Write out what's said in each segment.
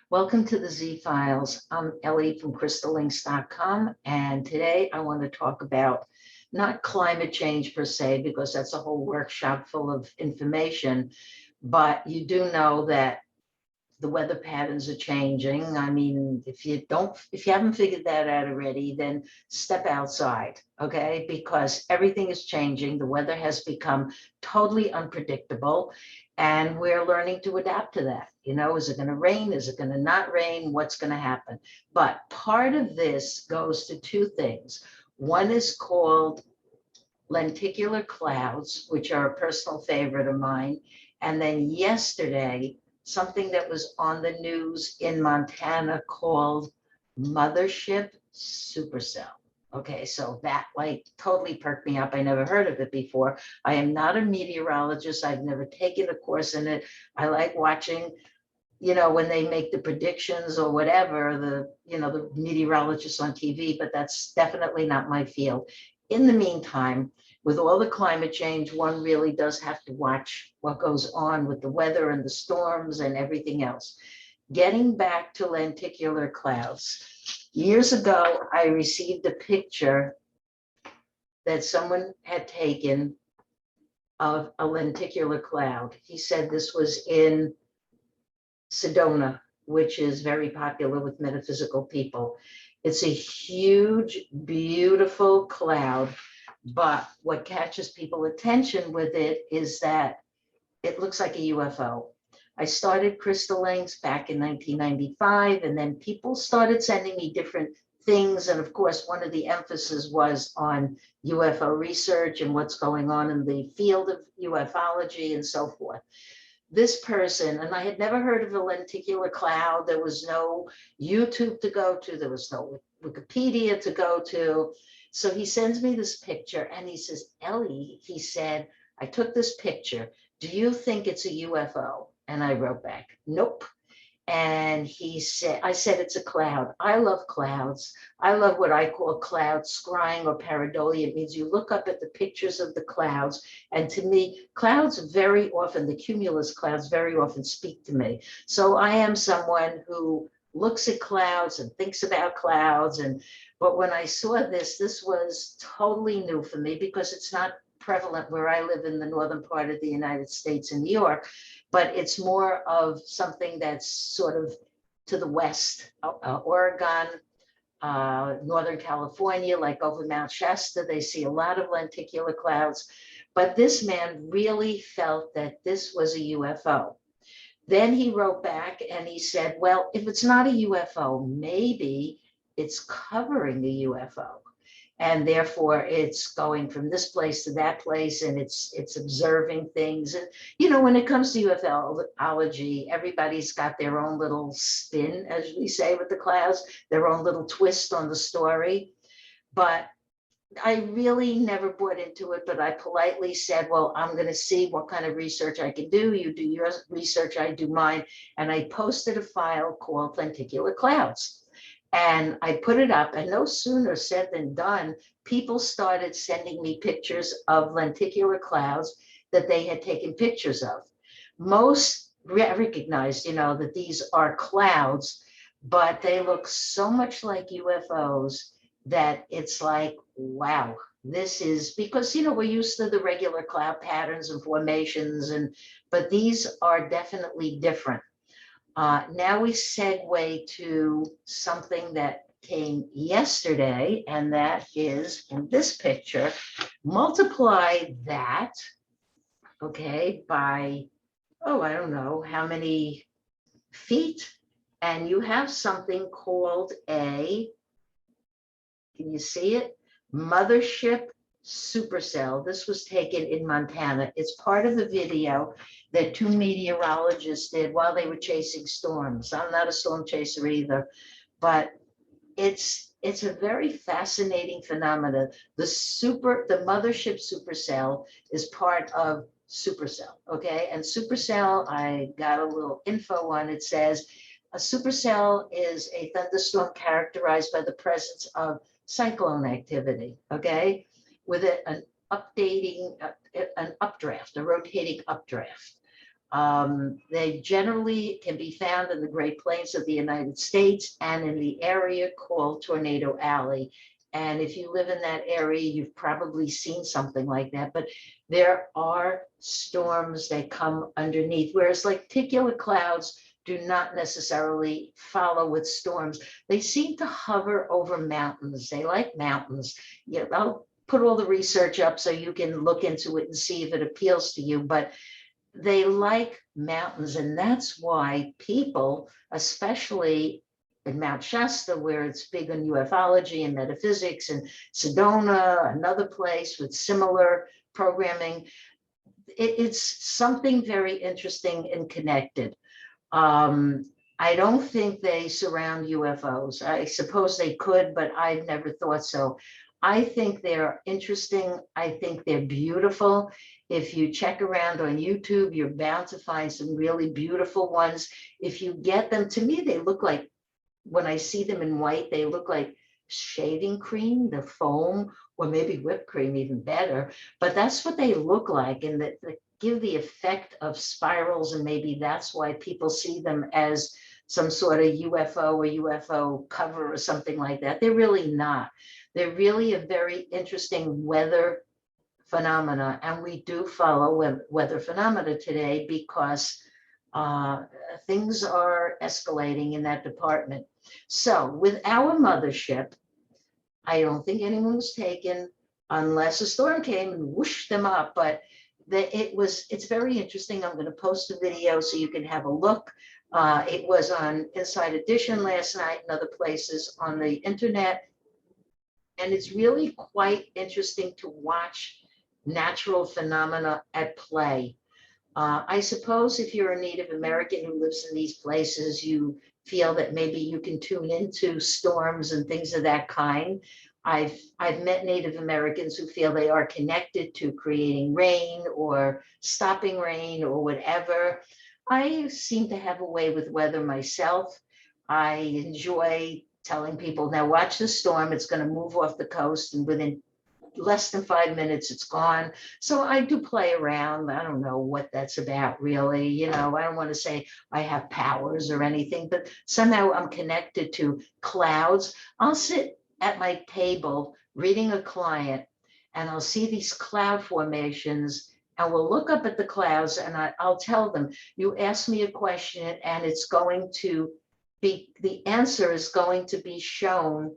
Welcome to the Z Files. I'm Ellie from crystallinks.com, and today I want to talk about not climate change per se, because that's a whole workshop full of information, but you do know that the weather patterns are changing. I mean, if you haven't figured that out already, then step outside, okay? Because everything is changing. The weather has become totally unpredictable, and we're learning to adapt to that. Is it going to rain? Is it going to not rain? What's going to happen? But part of this goes to two things. One is called lenticular clouds, which are a personal favorite of mine. And then yesterday, something that was on the news in Montana called Mothership Supercell. Okay, so that totally perked me up. I never heard of it before. I am not a meteorologist. I've never taken a course in it. I like watching, when they make the predictions or whatever, the meteorologists on TV, but that's definitely not my field. In the meantime, with all the climate change, one really does have to watch what goes on with the weather and the storms and everything else. Getting back to lenticular clouds. Years ago, I received a picture that someone had taken of a lenticular cloud. He said this was in Sedona, which is very popular with metaphysical people. It's a huge, beautiful cloud, but what catches people's attention with it is that it looks like a UFO. I started Crystal Links back in 1995, and then people started sending me different things. And of course, one of the emphasis was on UFO research and what's going on in the field of ufology and so forth. This person, and I had never heard of a lenticular cloud. There was no YouTube to go to. There was no Wikipedia to go to. So he sends me this picture and he says, Ellie, he said, I took this picture. Do you think it's a UFO? And I wrote back, nope. And I said, it's a cloud. I love clouds. I love what I call cloud scrying or pareidolia. It means you look up at the pictures of the clouds. And to me, clouds very often, the cumulus clouds very often speak to me. So I am someone who looks at clouds and thinks about clouds. But when I saw this was totally new for me because it's not prevalent where I live in the northern part of the United States in New York. But it's more of something that's sort of to the west, Oregon, Northern California, like over Mount Shasta, they see a lot of lenticular clouds. But this man really felt that this was a UFO. Then he wrote back and he said, well, if it's not a UFO, maybe it's covering a UFO. And therefore it's going from this place to that place, and it's observing things. And when it comes to ufology, everybody's got their own little spin, as we say, with the clouds, their own little twist on the story. But I really never bought into it, but I politely said, well, I'm going to see what kind of research I can do. You do your research, I do mine. And I posted a file called Lenticular Clouds. And I put it up, and no sooner said than done, people started sending me pictures of lenticular clouds that they had taken pictures of. Most recognized, that these are clouds, but they look so much like UFOs that it's like, wow, this is because, we're used to the regular cloud patterns and formations, but these are definitely different. Now we segue to something that came yesterday, and that is in this picture. Multiply that, okay, by, I don't know how many feet, and you have something called can you see it? Mothership Supercell. This was taken in Montana. It's part of the video that two meteorologists did while they were chasing storms. I'm not a storm chaser either, but it's a very fascinating phenomenon. The Mothership Supercell is part of Supercell, okay? And Supercell, I got a little info on it, says a supercell is a thunderstorm characterized by the presence of cyclone activity, okay, with an updating, an updraft, a rotating updraft. They generally can be found in the Great Plains of the United States and in the area called Tornado Alley. And if you live in that area, you've probably seen something like that. But there are storms that come underneath, whereas lenticular clouds do not necessarily follow with storms. They seem to hover over mountains. They like mountains. Yeah, I'll put all the research up so you can look into it and see if it appeals to you. But they like mountains, and that's why people, especially in Mount Shasta, where it's big on ufology and metaphysics, and Sedona, another place with similar programming, it's something very interesting and connected. I don't think they surround UFOs. I suppose they could, but I've never thought so. I think they're interesting. I think they're beautiful. If you check around on YouTube, you're bound to find some really beautiful ones. If you get them, to me, they look like, when I see them in white, they look like shaving cream, the foam, or maybe whipped cream, even better. But that's what they look like, and that give the effect of spirals, and maybe that's why people see them as some sort of UFO or UFO cover or something like that. They're really not. They're really a very interesting weather phenomena, and we do follow weather phenomena today because things are escalating in that department. So with our mothership, I don't think anyone was taken unless a storm came and whooshed them up, but it's very interesting. I'm going to post a video so you can have a look. It was on Inside Edition last night and other places on the internet. And it's really quite interesting to watch natural phenomena at play. I suppose if you're a Native American who lives in these places, you feel that maybe you can tune into storms and things of that kind. I've met Native Americans who feel they are connected to creating rain or stopping rain or whatever. I seem to have a way with weather myself. I enjoy telling people, now watch the storm, it's going to move off the coast, and within less than 5 minutes, it's gone. So I do play around. I don't know what that's about, really. You know, I don't want to say I have powers or anything, but somehow I'm connected to clouds. I'll sit at my table reading a client, and I'll see these cloud formations, and we'll look up at the clouds, and I'll tell them, you ask me a question, and it's going to be, the answer is going to be shown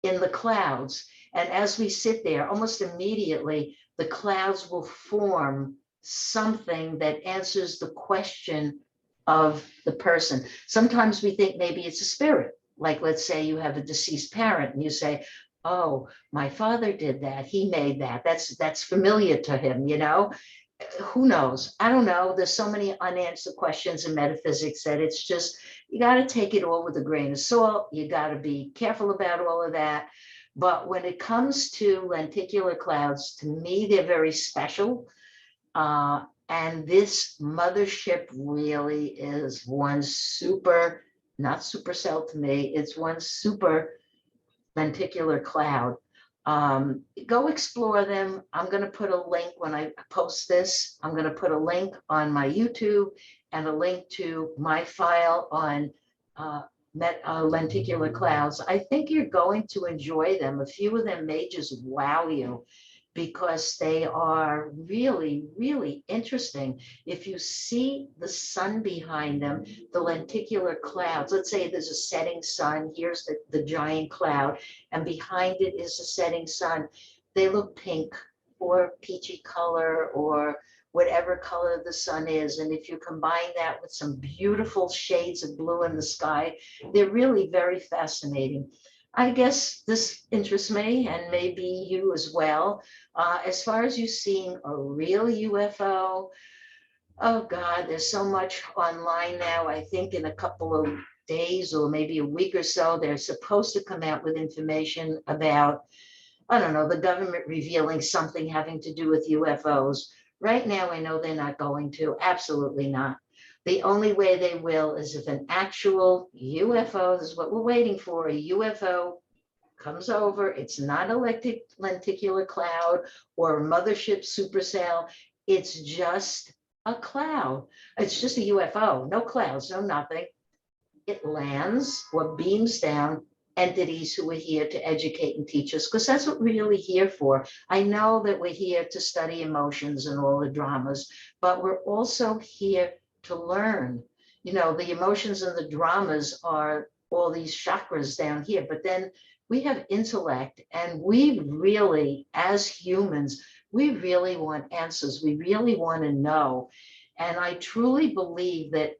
in the clouds. And as we sit there, almost immediately, the clouds will form something that answers the question of the person. Sometimes we think maybe it's a spirit. Like, let's say you have a deceased parent and you say, oh, my father did that. He made that. That's familiar to him, you know? Who knows? I don't know. There's so many unanswered questions in metaphysics that it's just, you got to take it all with a grain of salt. You got to be careful about all of that. But when it comes to lenticular clouds, to me, they're very special. And this mothership really is one super, not supercell to me, it's one super lenticular cloud. Go explore them. I'm going to put a link when I post this. I'm going to put a link on my YouTube and a link to my file on lenticular clouds. I think you're going to enjoy them. A few of them may just wow you because they are really, really interesting. If you see the sun behind them, the lenticular clouds, let's say there's a setting sun, here's the giant cloud, and behind it is the setting sun. They look pink or peachy color or whatever color the sun is. And if you combine that with some beautiful shades of blue in the sky, they're really very fascinating. I guess this interests me and maybe you as well. As far as you seeing a real UFO, oh God, there's so much online now. I think in a couple of days or maybe a week or so, they're supposed to come out with information about, I don't know, the government revealing something having to do with UFOs. Right now, I know they're not going to, absolutely not. The only way they will is if an actual UFO, this is what we're waiting for, a UFO comes over, it's not a lenticular cloud or a mothership supercell, it's just A cloud. It's just a UFO, no clouds, no nothing. It lands or beams down entities who are here to educate and teach us, because that's what we're really here for. I know that we're here to study emotions and all the dramas, but we're also here to learn. You know, the emotions and the dramas are all these chakras down here, but then we have intellect, and we really, as humans, we really want answers. We really want to know. And I truly believe that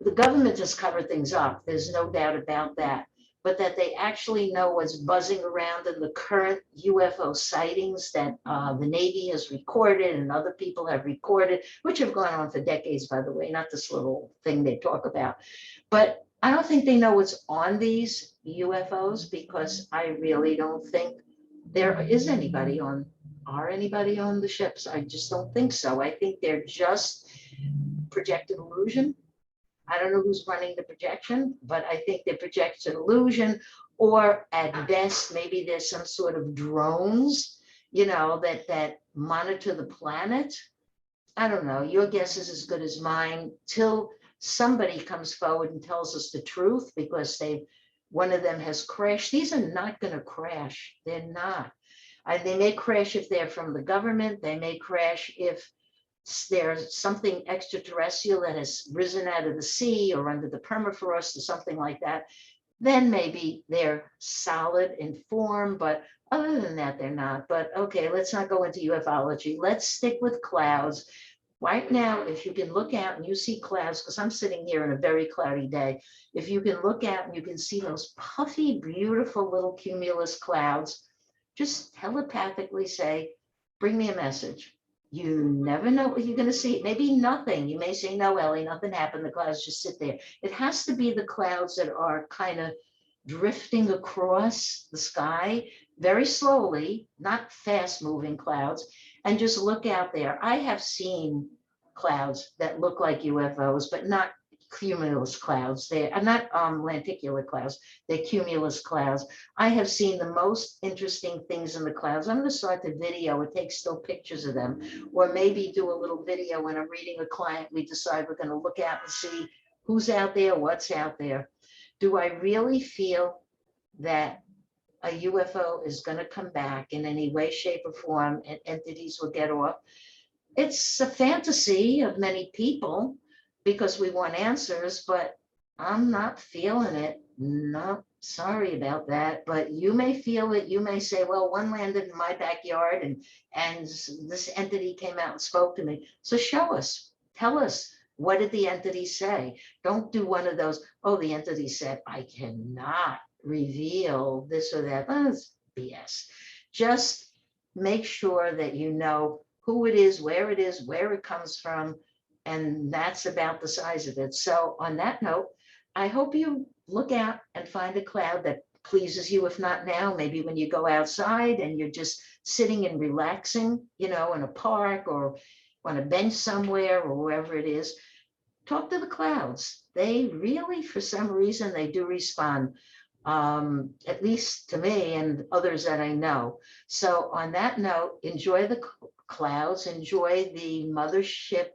the government has covered things up. There's no doubt about that. But that they actually know what's buzzing around in the current UFO sightings that the Navy has recorded and other people have recorded, which have gone on for decades, by the way, not this little thing they talk about. But I don't think they know what's on these UFOs, because I really don't think there is anybody on, are anybody on the ships? I just don't think so. I think they're just projected illusion. I don't know who's running the projection, but I think the projection illusion, or at best, maybe there's some sort of drones, you know, that monitor the planet. I don't know. Your guess is as good as mine till somebody comes forward and tells us the truth, because one of them has crashed. These are not going to crash. They're not. They may crash if they're from the government. They may crash if there's something extraterrestrial that has risen out of the sea or under the permafrost or something like that. Then maybe they're solid in form, but other than that, they're not. But okay, let's not go into ufology. Let's stick with clouds. Right now, if you can look out and you see clouds, because I'm sitting here on a very cloudy day, if you can look out and you can see those puffy, beautiful little cumulus clouds, just telepathically say, bring me a message. You never know what you're going to see. Maybe nothing. You may say, no, Ellie, nothing happened. The clouds just sit there. It has to be the clouds that are kind of drifting across the sky very slowly, not fast moving clouds, and just look out there. I have seen clouds that look like UFOs, but not cumulus clouds. They are not lenticular clouds. They're cumulus clouds. I have seen the most interesting things in the clouds. I'm going to start the video or take still pictures of them, or maybe do a little video when I'm reading a client. We decide we're going to look out and see who's out there, what's out there. Do I really feel that a UFO is going to come back in any way, shape, or form, and entities will get off? It's a fantasy of many people because we want answers, but I'm not feeling it. No, sorry about that. But you may feel it. You may say, well, one landed in my backyard and this entity came out and spoke to me. So show us, tell us, what did the entity say? Don't do one of those, oh, the entity said, I cannot reveal this or that. That's BS. Just make sure that you know who it is, where it comes from, and that's about the size of it. So on that note, I hope you look out and find a cloud that pleases you. If not now, maybe when you go outside and you're just sitting and relaxing, you know, in a park or on a bench somewhere or wherever it is, talk to the clouds. They really, for some reason, they do respond, at least to me and others that I know. So on that note, enjoy the clouds, enjoy the Mothership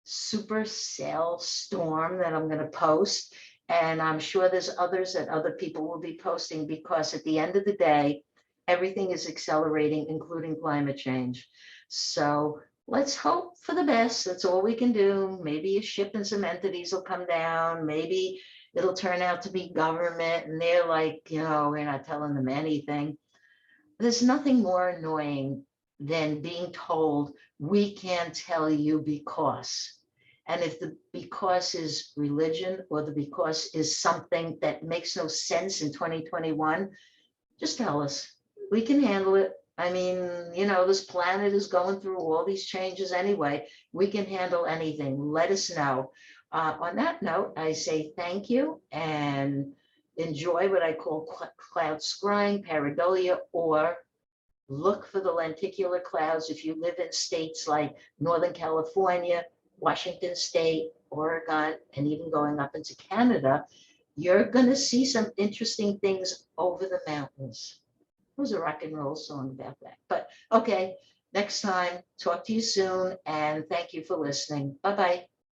Supercell storm that I'm going to post. And I'm sure there's others that other people will be posting, because at the end of the day, everything is accelerating, including climate change. So let's hope for the best. That's all we can do. Maybe a ship and some entities will come down. Maybe it'll turn out to be government and they're like, you know, we're not telling them anything. There's nothing more annoying than being told, we can't tell you because. And if the because is religion, or the because is something that makes no sense in 2021, just tell us. We can handle it. I mean, you know, this planet is going through all these changes anyway. We can handle anything. Let us know. On that note, I say thank you and enjoy what I call cloud scrying, pareidolia, or look for the lenticular clouds. If you live in states like Northern California, Washington State, Oregon, and even going up into Canada, you're going to see some interesting things over the mountains. It was a rock and roll song about that. But okay, Next time, talk to you soon, and thank you for listening. Bye-bye.